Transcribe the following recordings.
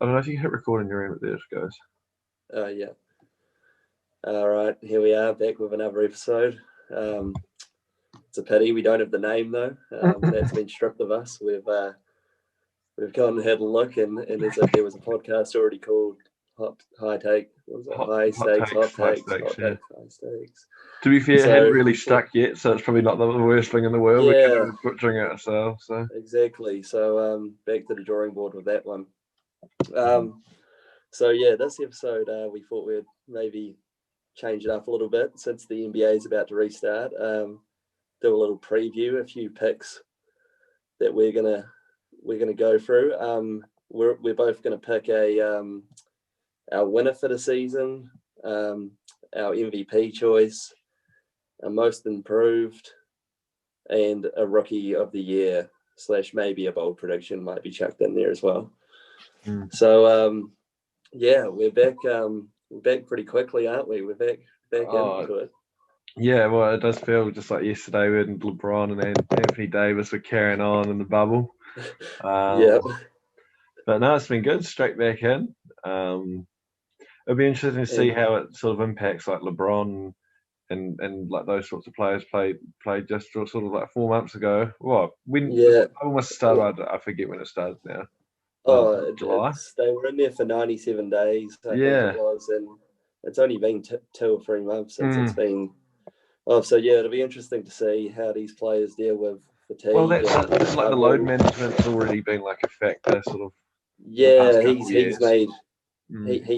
I don't know if you can hit record on your end, but there it goes. Yeah. All right, here we are back with another episode. It's a pity we don't have the name though. That's been stripped of us. We've gone and had a look, and as if there was a podcast already called High Take. What was it? High Stakes, Hot Takes, Hot Yeah. Takes, High Stakes. To be fair, it So hadn't really stuck yet, so it's probably not the worst thing in the world. We're kind yeah, of butchering it ourselves. So exactly. So back to the drawing board with that one. So yeah, this episode we thought we'd maybe change it up a little bit since the NBA is about to restart. Do a little preview, a few picks that we're gonna go through. We're both gonna pick our winner for the season, our MVP choice, our most improved, and a rookie of the year / maybe a bold prediction might be chucked in there as well. So yeah, we're back. We're back pretty quickly, aren't we? We're back into it. Yeah, well, it does feel just like yesterday when LeBron and Anthony Davis were carrying on in the bubble. Yeah. But no, it's been good. Straight back in. It'll be interesting to see how it sort of impacts like LeBron and like those sorts of players played just sort of like 4 months ago. Well, when the bubble must start, I forget when it started now. July. They were in there for 97 days, I think it was, and it's only been 2 or 3 months since it's been. Oh, so yeah, it'll be interesting to see how these players deal with fatigue. Well, that's like the load management's already been like a factor, sort of. Yeah, he's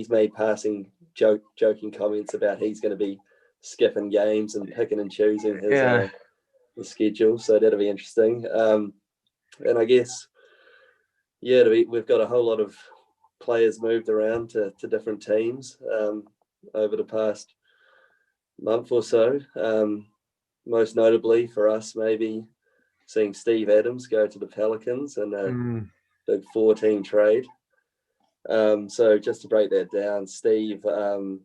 made passing joking comments about he's going to be skipping games and picking and choosing his schedule. So that'll be interesting. And I guess we've got a whole lot of players moved around to different teams over the past month or so. Most notably for us, maybe seeing Steve Adams go to the Pelicans in a big 4-team trade. So just to break that down, Steve and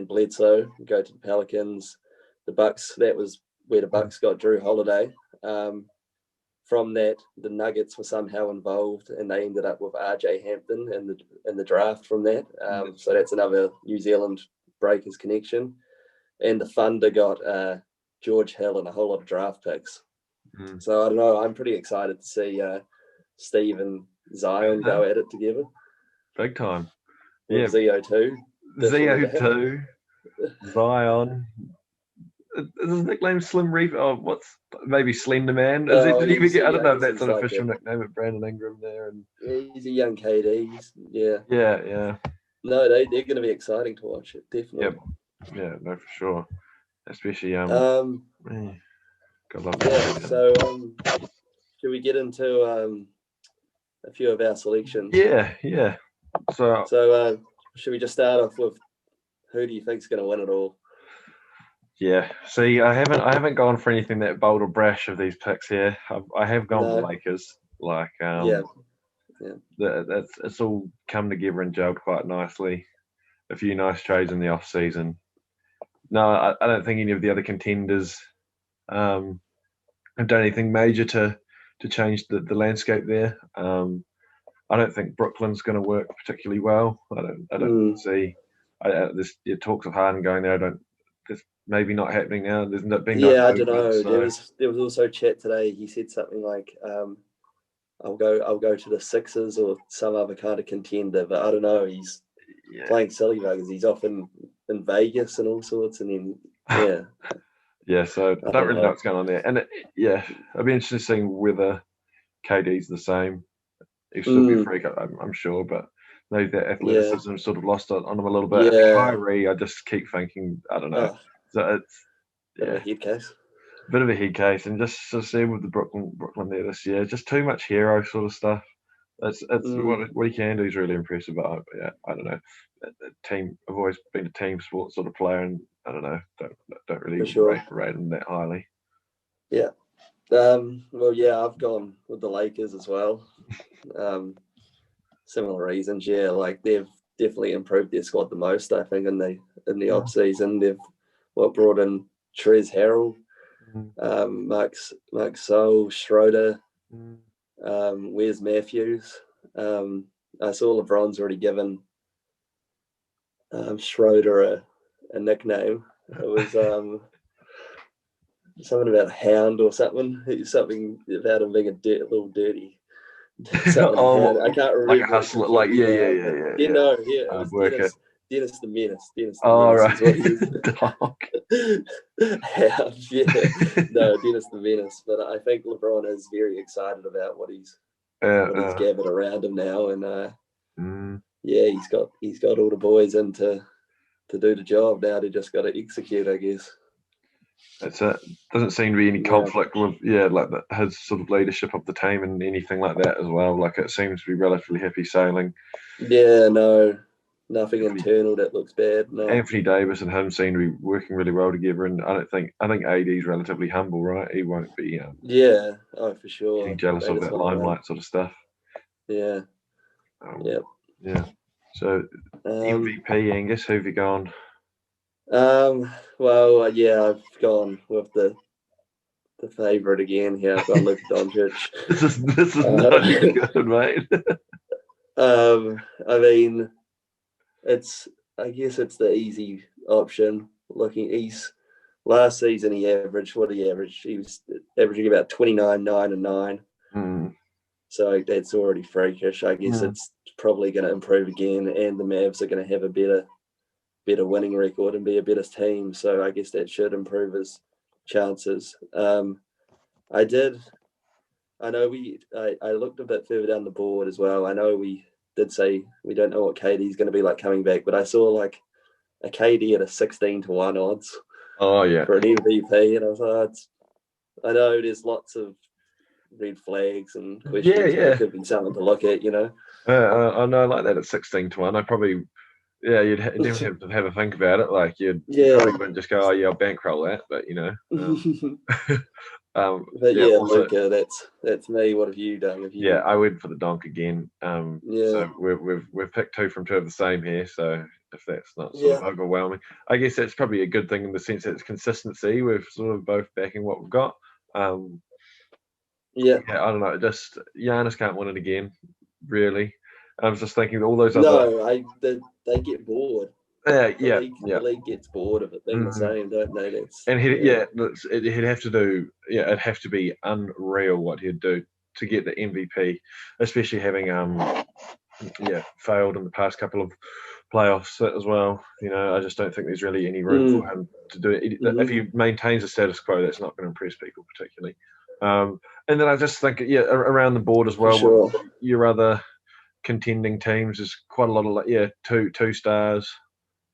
Bledsoe go to the Pelicans. The Bucks, that was where the Bucks got Drew Holiday. From that, the Nuggets were somehow involved, and they ended up with RJ Hampton in the draft from that. So that's another New Zealand Breakers connection. And the Thunder got George Hill and a whole lot of draft picks. So I don't know. I'm pretty excited to see Steve and Zion go at it together. Big time. With ZO2. ZO2. Zion. Is his nickname Slim Reaper? Oh, what's maybe Slender Man? Did he even get? I don't know if that's an official nickname of Brandon Ingram there. And he's a young KD. Yeah. No, they're going to be exciting to watch. It definitely. Yep. Yeah, no, for sure. Especially So should we get into a few of our selections? Yeah. So should we just start off with who do you think's going to win it all? Yeah. See, I haven't gone for anything that bold or brash of these picks here. I have gone for the Lakers. Like it's all come together and gelled quite nicely. A few nice trades in the off season. No, I don't think any of the other contenders have done anything major to change the landscape there. I don't think Brooklyn's going to work particularly well. I don't see. There's talks of Harden going there. It's maybe not happening now. There's been no. Yeah, I don't know. So. There was also chat today. He said something like, "I'll go to the Sixers or some other kind of contender," but I don't know. He's playing silly buggers. He's off in Vegas and all sorts, and then yeah. So I don't really know what's going on there. And I'd be interested in seeing whether KD's the same. He'll still be a freak, I'm sure, but maybe that athleticism sort of lost on him a little bit. Yeah. Kyrie, I just keep thinking, I don't know. So it's bit of a head case. Bit of a head case, and just to see with the Brooklyn there this year, just too much hero sort of stuff. It's what he can do is really impressive. But I don't know. Team, I've always been a team sport sort of player, and I don't know, don't really rate him that highly. Yeah. Well, yeah, I've gone with the Lakers as well. Similar reasons, like they've definitely improved their squad the most. I think in the off season, they've brought in Trez Harrell, Mark Gasol, Schroeder, Wes Matthews. I saw LeBron's already given Schroeder a nickname. It was something about a hound or something. Something about him being a little dirty. I can't remember. Like a hustler, like yeah. No, yeah, it was Dennis the Menace. Dennis the Menace right. is what he was. Dog. Yeah. No, Dennis the Menace. But I think LeBron is very excited about what he's gathered around him now, and yeah, he's got all the boys in to do the job now. They just got to execute, I guess. That's it. Doesn't seem to be any conflict with like his sort of leadership of the team and anything like that as well. Like it seems to be relatively happy sailing. Yeah, no, nothing internal that looks bad. No. Anthony Davis and him seem to be working really well together, and I think AD's relatively humble, right? He won't be yeah, oh for sure. Getting jealous of that limelight sort of stuff. Yeah. Yeah. So MVP, Angus, who have you gone? Well, yeah, I've gone with the favourite again here. I've gone Luka Doncic. This is not good, mate. I mean, I guess it's the easy option. Last season he averaged what he averaged. He was averaging about 29, 9, and 9. So that's already freakish. I guess it's probably going to improve again, and the Mavs are going to have a better winning record and be a better team. So I guess that should improve his chances. I looked a bit further down the board as well. I know we did say we don't know what KD's going to be like coming back, but I saw like a KD at a 16-1 odds. Oh yeah, for an MVP, and I was like, I know there's lots of red flags and questions. Yeah. It could be something to look at, I know, like that at 16-1. I probably, you'd definitely have to have a think about it. Like you probably wouldn't just go, I'll bankroll that, but but also, Luka, that's me. What have you done? I went for the donk again. So we've picked 2 from 2 of the same here. So if that's not sort of overwhelming, I guess that's probably a good thing in the sense that it's consistency. We're sort of both backing what we've got. I don't know. Just Giannis can't win it again, really. I was just thinking all those other. They get bored. The league gets bored of it being the same, don't they? He'd have to do. It'd have to be unreal what he'd do to get the MVP, especially having failed in the past couple of playoffs as well. I just don't think there's really any room for him to do it. If he maintains the status quo, that's not going to impress people particularly. And then I just think, around the board as well, sure. Your other contending teams, there's quite a lot of two stars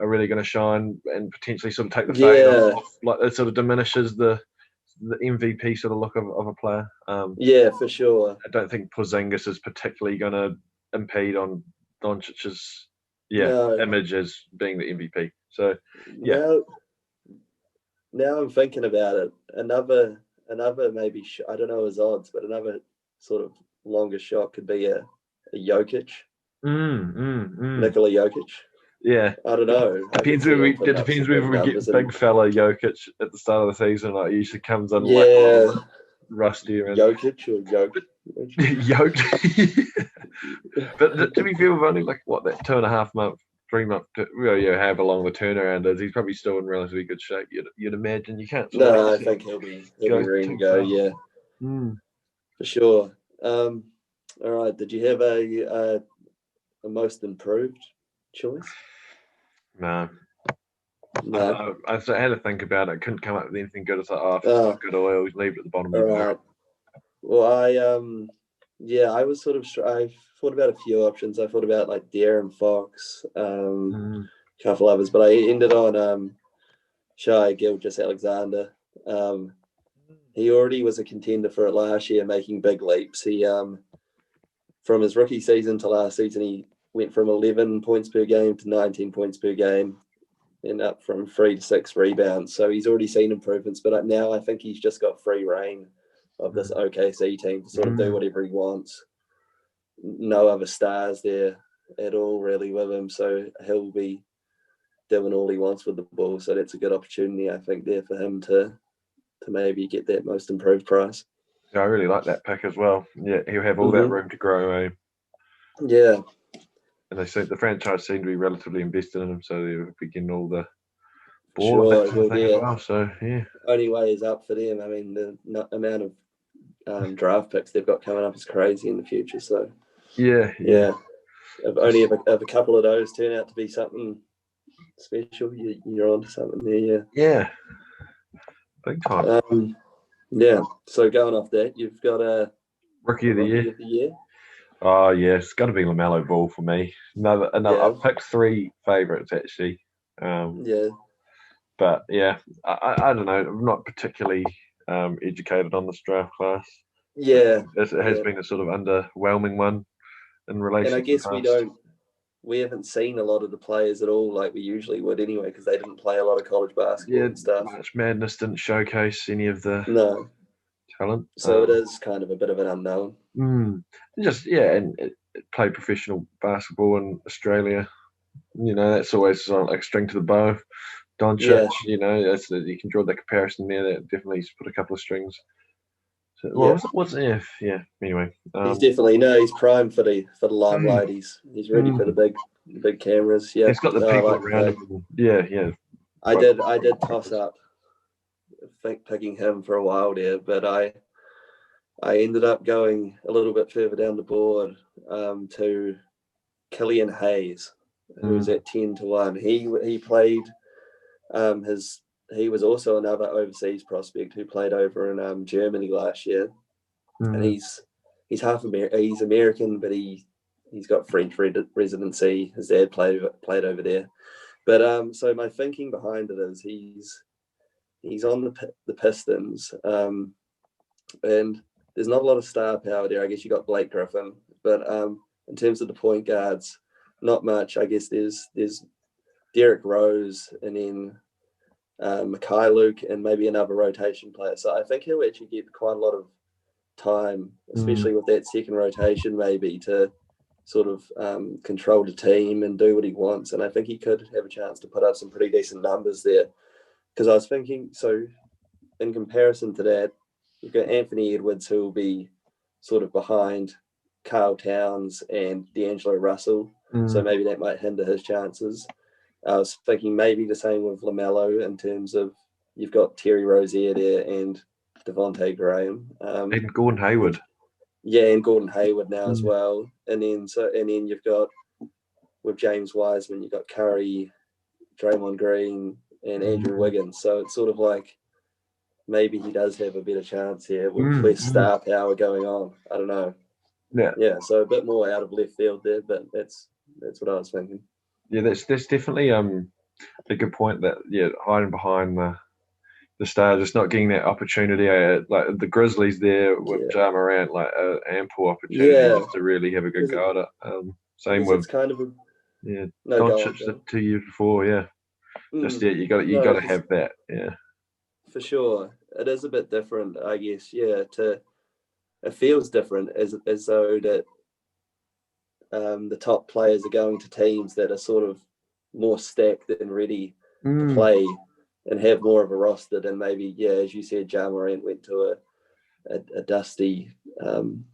are really going to shine and potentially sort of take the fade off. Like it sort of diminishes the MVP sort of look of a player. For sure. I don't think Porzingis is particularly going to impede on Doncic's image as being the MVP. So now I'm thinking about it. Another maybe I don't know his odds, but another sort of longer shot could be a Jokic. Nikola Jokic. Yeah, I don't know. It depends whether we get big fella Jokic at the start of the season. Like he usually comes in rusty and Jokic or Jokic. Jokic. But to be fair, we've only that 2.5 month, 3 month, however long the turnaround is. He's probably still in relatively good shape. You'd imagine. You can't. I think he'll be ready to go. Yeah, for sure. All right. Did you have a most improved choice? No. I had to think about it. I couldn't come up with anything good. It's like, if it's not good oil, leave it at the bottom of the barrel. Well, I was sort of. I thought about a few options. I thought about like De'Aaron Fox, a couple others, but I ended on Shai Gilgeous-Alexander. He already was a contender for it last year, making big leaps. He from his rookie season to last season, he went from 11 points per game to 19 points per game, and up from 3 to 6 rebounds. So he's already seen improvements, but now I think he's just got free reign of this OKC team to sort of do whatever he wants. No other stars there at all really with him, so he'll be doing all he wants with the ball. So that's a good opportunity, I think, there for him to maybe get that most improved price. Yeah, I really like that pick as well. Yeah, he'll have all that room to grow. Yeah. and the franchise seemed to be relatively invested in him, so they were getting all the ball Sure, that kind of thing as well. So yeah, only way is up for them. I mean, the amount of draft picks they've got coming up is crazy in the future. So yeah. If only if a couple of those turn out to be something special, you're onto something there. Yeah, big time. Yeah. So going off that, you've got a rookie of the year. Oh yeah, it's got to be LaMelo Ball for me. Another. Yeah. I've picked 3 favorites actually. Yeah. But yeah, I don't know. I'm not particularly educated on this draft class. Yeah. It has been a sort of underwhelming one in relation. And I guess we haven't seen a lot of the players at all like we usually would anyway, because they didn't play a lot of college basketball and stuff. March Madness didn't showcase any of the talent. So it is kind of a bit of an unknown. And played professional basketball in Australia. That's always like a string to the bow. Doncic, you can draw the comparison there. That definitely put a couple of strings. So, anyway. He's definitely he's primed for the limelight. He's ready for the big cameras. Yeah, he's got the people around him. Yeah. I did toss up, picking him for a while there, but I ended up going a little bit further down the board to Killian Hayes, who was at 10-1. He played he was also another overseas prospect who played over in Germany last year, and he's half he's American, but he's got French residency. His dad played over there, but so my thinking behind it is he's on the Pistons, and there's not a lot of star power there. I guess you got Blake Griffin, but in terms of the point guards, not much. I guess there's Derrick Rose, and then Mikhailuk, and maybe another rotation player. So I think he'll actually get quite a lot of time, especially with that second rotation, maybe to sort of control the team and do what he wants. And I think he could have a chance to put up some pretty decent numbers there. Because I was thinking, so in comparison to that, you've got Anthony Edwards, who will be sort of behind Karl Towns and D'Angelo Russell. So maybe that might hinder his chances. I was thinking maybe the same with LaMelo in terms of you've got Terry Rozier there and Devontae Graham. And Gordon Hayward. Yeah, and Gordon Hayward now as well. And then you've got, with James Wiseman, you've got Curry, Draymond Green, and Andrew Wiggins. So it's sort of like maybe he does have a better chance here with less star power going on. I don't know. Yeah. So a bit more out of left field there, but that's what I was thinking. Yeah, that's definitely a good point. That hiding behind the stars, just not getting that opportunity. Like the Grizzlies there with Ja Morant, like an ample opportunity to really have a good go at it. Same with kind of Doncic the 2 years before. Yeah, you got to have that. Yeah, for sure. It is a bit different, I guess. Yeah, it feels different as though that the top players are going to teams that are sort of more stacked and ready to play and have more of a roster than maybe, as you said, Ja Morant went to a dusty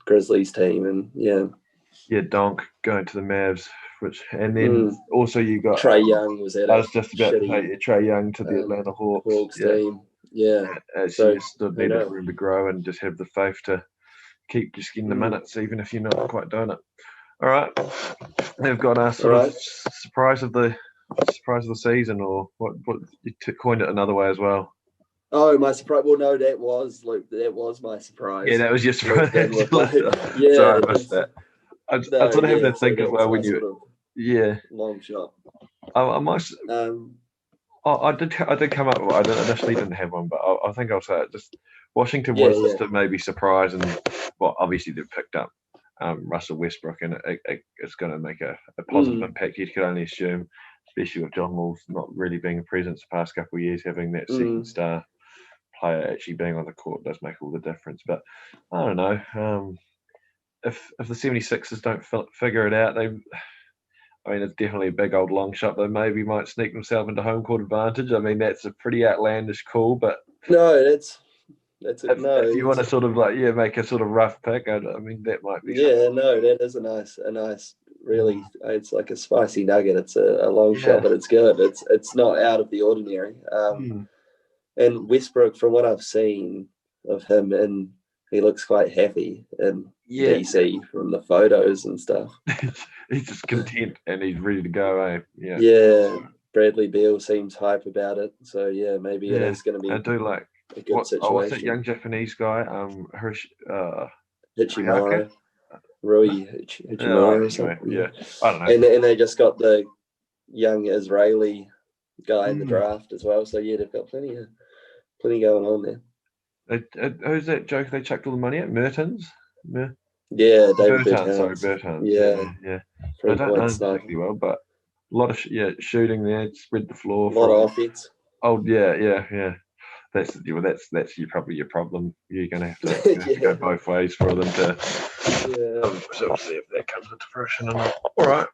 Grizzlies team, and Donk going to the Mavs, and then also you got Trae Young was at. I was just about to say Trae Young to the Atlanta Hawks team. So still need a room to grow and just have the faith to keep just getting the minutes, even if you're not quite doing it. All right, they've got a sort of surprise of the season, or what you coined it another way as well. Oh, my surprise! Well, no, that was my surprise. Yeah, that was your surprise. Sorry, I missed that. I sort of have to think as well when you. Long shot. I must. I did come up. I initially didn't have one, but I think I'll say it. Just Washington was just to maybe surprise, and obviously they've picked up Russell Westbrook, and it's going to make a positive impact. You could only assume, especially with John Wall not really being a presence the past couple of years, having that second star player actually being on the court does make all the difference. But I don't know. If the 76ers don't figure it out, it's definitely a big old long shot. They maybe might sneak themselves into home court advantage. I mean, that's a pretty outlandish call, but no, that's if you want to sort of make a sort of rough pick, I mean that might be. Yeah, no, that is a nice really, it's like a spicy nugget. It's a long shot, but it's good. It's not out of the ordinary. And Westbrook, from what I've seen of him, and he looks quite happy in DC from the photos and stuff. He's just content and he's ready to go. Yeah. Bradley Beal seems hype about it, so maybe it is going to be. I do like a good situation. What's that young Japanese guy? Hachimura. Rui Hachimura or something. Yeah, I don't know. And they just got the young Israeli guy in the draft as well. So they've got plenty going on there. Who's that joke they chucked all the money at? Mertens? Yeah, David Bertans. Sorry, Bertans. Yeah. I don't know exactly well, but a lot of shooting there, spread the floor. A lot of offense. Oh yeah. That's probably your problem. You're going to have to go both ways for them to. So we'll see if that comes into fruition or not. All right.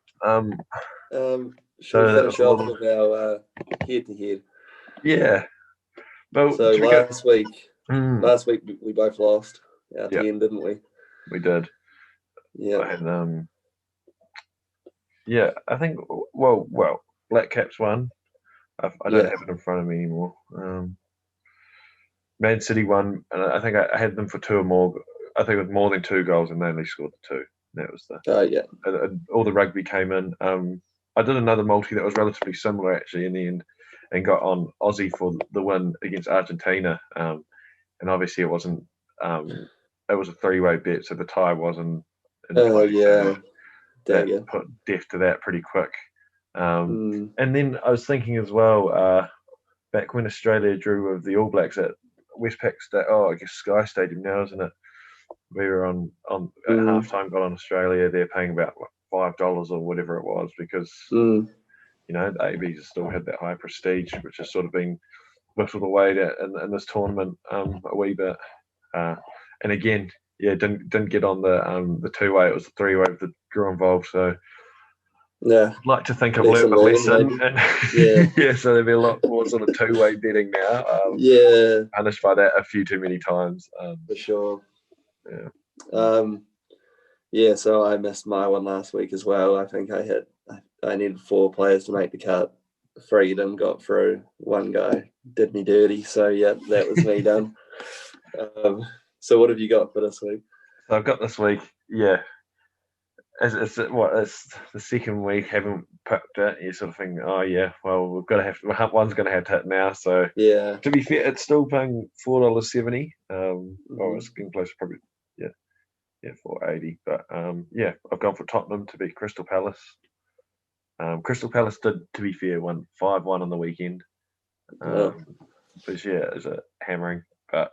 Should we finish off with our head-to-head? Yeah. Well, so last week we both lost at the end, didn't we? We did. Yeah. And I think well, Black Caps won. I don't have it in front of me anymore. Man City won, and I think I had them for 2 or more. I think it was more than 2 goals, and they only scored the 2. That was all the rugby came in. I did another multi that was relatively similar actually in the end, and got on Aussie for the win against Argentina. And obviously it wasn't. It was a 3-way bet, so the tie wasn't. That put death to that pretty quick. And then I was thinking as well, back when Australia drew with the All Blacks at Westpac I guess Sky Stadium now, isn't it? We were on at halftime, got on Australia. They're paying about $5 or whatever it was because the ABs still had that high prestige, which has sort of been whittled away in this tournament a wee bit. And again, didn't get on the 2-way. It was the 3-way with the draw involved. So I'd like to think I've learned my lesson. So there'll be a lot more sort of 2-way betting now. Punished by that a few too many times. For sure. So I missed my one last week as well. I think I needed 4 players to make the cut. 3 of them got through. 1 guy did me dirty. So that was me done. So what have you got for this week? So I've got this week, It's the second week, haven't picked it. You sort of think, we've got to one's going to have to hit now. So to be fair, it's still paying $4.70. It's getting close, probably $4.80. But I've gone for Tottenham to beat Crystal Palace. Crystal Palace did, to be fair, won 5-1 on the weekend. Which is a hammering. But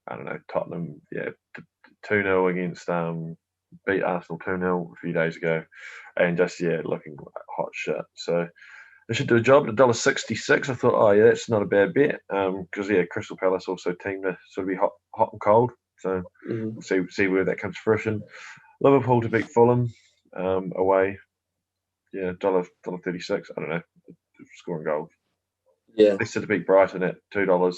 I don't know, Tottenham, 2-0 against beat Arsenal 2-0 a few days ago, and just looking hot shit. So they should do a job at $1.66. I thought, that's not a bad bet, because Crystal Palace also team to sort of be hot and cold. So we'll see where that comes to fruition. Liverpool to beat Fulham away, $1.36. I don't know, scoring goals. Leicester to beat Brighton at $2.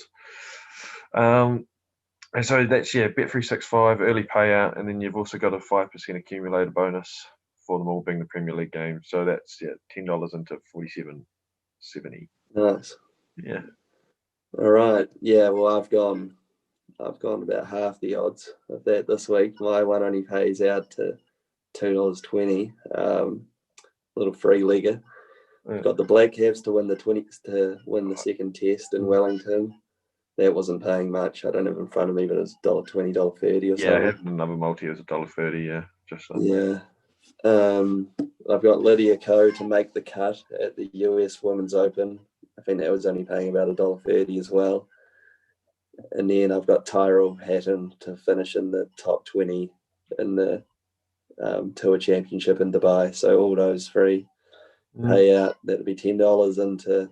And so that's Bet365 early payout, and then you've also got a 5% accumulator bonus for them all being the Premier League game. So that's $10 into $47.70. Nice. Yeah. All right. Yeah. Well, I've gone about half the odds of that this week. My one only pays out to $2.20. Little free legger. I've got the Black Caps to win the second test in Wellington. That wasn't paying much. I don't have it in front of me, but it was $1.20, $1.30 or something. I had another multi. It was $1.30. Just under. I've got Lydia Ko to make the cut at the US Women's Open. I think that was only paying about $1.30 as well. And then I've got Tyrell Hatton to finish in the top 20 in the Tour Championship in Dubai. So all those free payout, that'd be $10 into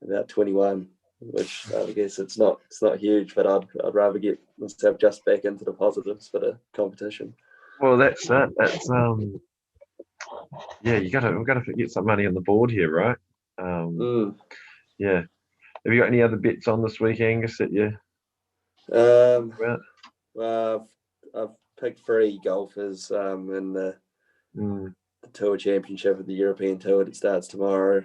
about 21. Which I guess it's not huge, but I'd rather get myself just back into the positives for the competition. Well, that's that. That's we've got to get some money on the board here, right? Yeah. Have you got any other bets on this week, Angus? That you? Well, I've picked 3 golfers in the the Tour Championship of the European Tour that starts tomorrow.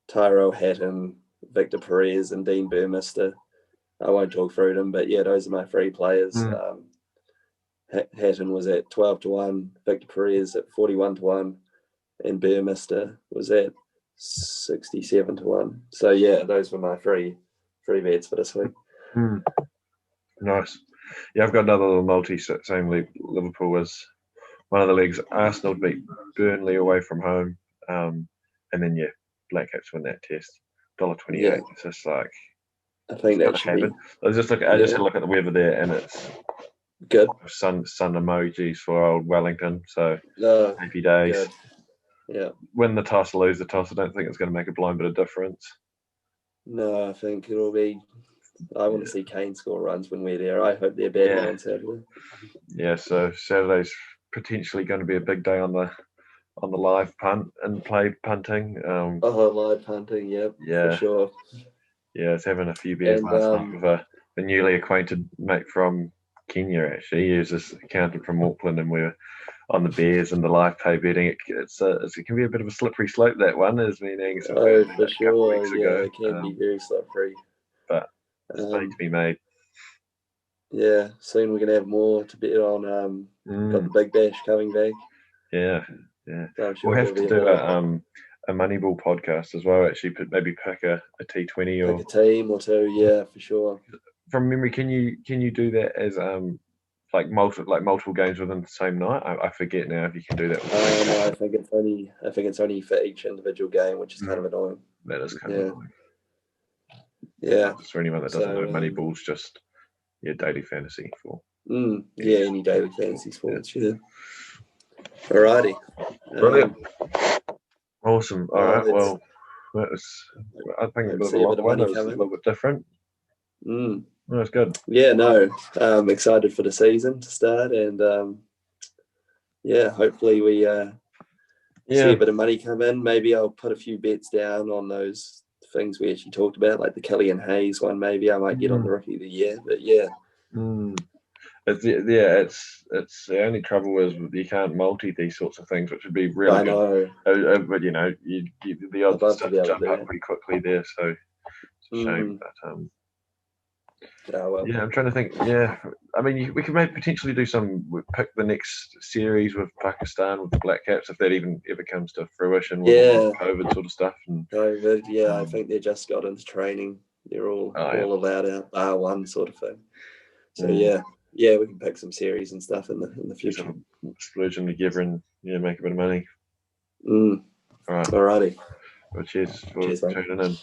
Tyrrell Hatton, Victor Perez, and Dean Burmester. I won't talk through them, but yeah, those are my 3 players. Hatton was at 12-1, Victor Perez at 41-1, and Burmester was at 67-1. So yeah, those were my three bets for this week. Nice. Yeah, I've got another little multi. Same league. Liverpool was one of the leagues. Arsenal beat Burnley away from home, and then Black Caps win that test. $1.28. Yeah. It's just like, I think that should be. I just had a look at the weather there, and it's good. Sun emojis for old Wellington. So happy days. Good. Yeah. Win the toss, lose the toss. I don't think it's going to make a blind bit of difference. No, I think it'll be. I want to see Kane score runs when we're there. I hope they're bad on Saturday. Yeah, so Saturday's potentially going to be a big day on the live punt and play punting. Live punting, for sure. Yeah, it's having a few beers last night with a newly acquainted mate from Kenya. Actually, he was just accountant from Auckland, and we were on the Bears and the live pay betting. It can be a bit of a slippery slope, that one, as meaning. For sure, it can be very slippery. But mistakes be made. Yeah, soon we're gonna have more to bet on. Got the Big Bash coming back. Yeah. So sure we'll have to do a Moneyball podcast as well. Actually, maybe pick a T20 or pick a team or two. Yeah, for sure. From memory, can you do that as multiple games within the same night? I forget now if you can do that. No, I think it's only for each individual game, which is kind of annoying. That is kind of annoying. Yeah. Just for anyone that doesn't know, Moneyball's just daily fantasy for. Any daily fantasy sports. Yeah. Alrighty. Brilliant. Awesome. All right. Well, I think it was a little bit different. That's good. Yeah, no. I'm excited for the season to start, and hopefully we see a bit of money come in. Maybe I'll put a few bets down on those things we actually talked about, like the Killian Hayes one. Maybe I might get on the Rookie of the Year, but yeah. It's the only trouble is you can't multi these sorts of things, which would be really I know. Good. But the odds start to jump up pretty quickly there, so it's a shame. But I'm trying to think. Yeah, I mean, we could maybe potentially do pick the next series with Pakistan with the Black Caps if that even ever comes to fruition with COVID sort of stuff. And COVID, I think they just got into training. They're all allowed out, R1 sort of thing. So we can pick some series and stuff in the future. Splurge them together and make a bit of money. Alrighty. Well, cheers for tuning in.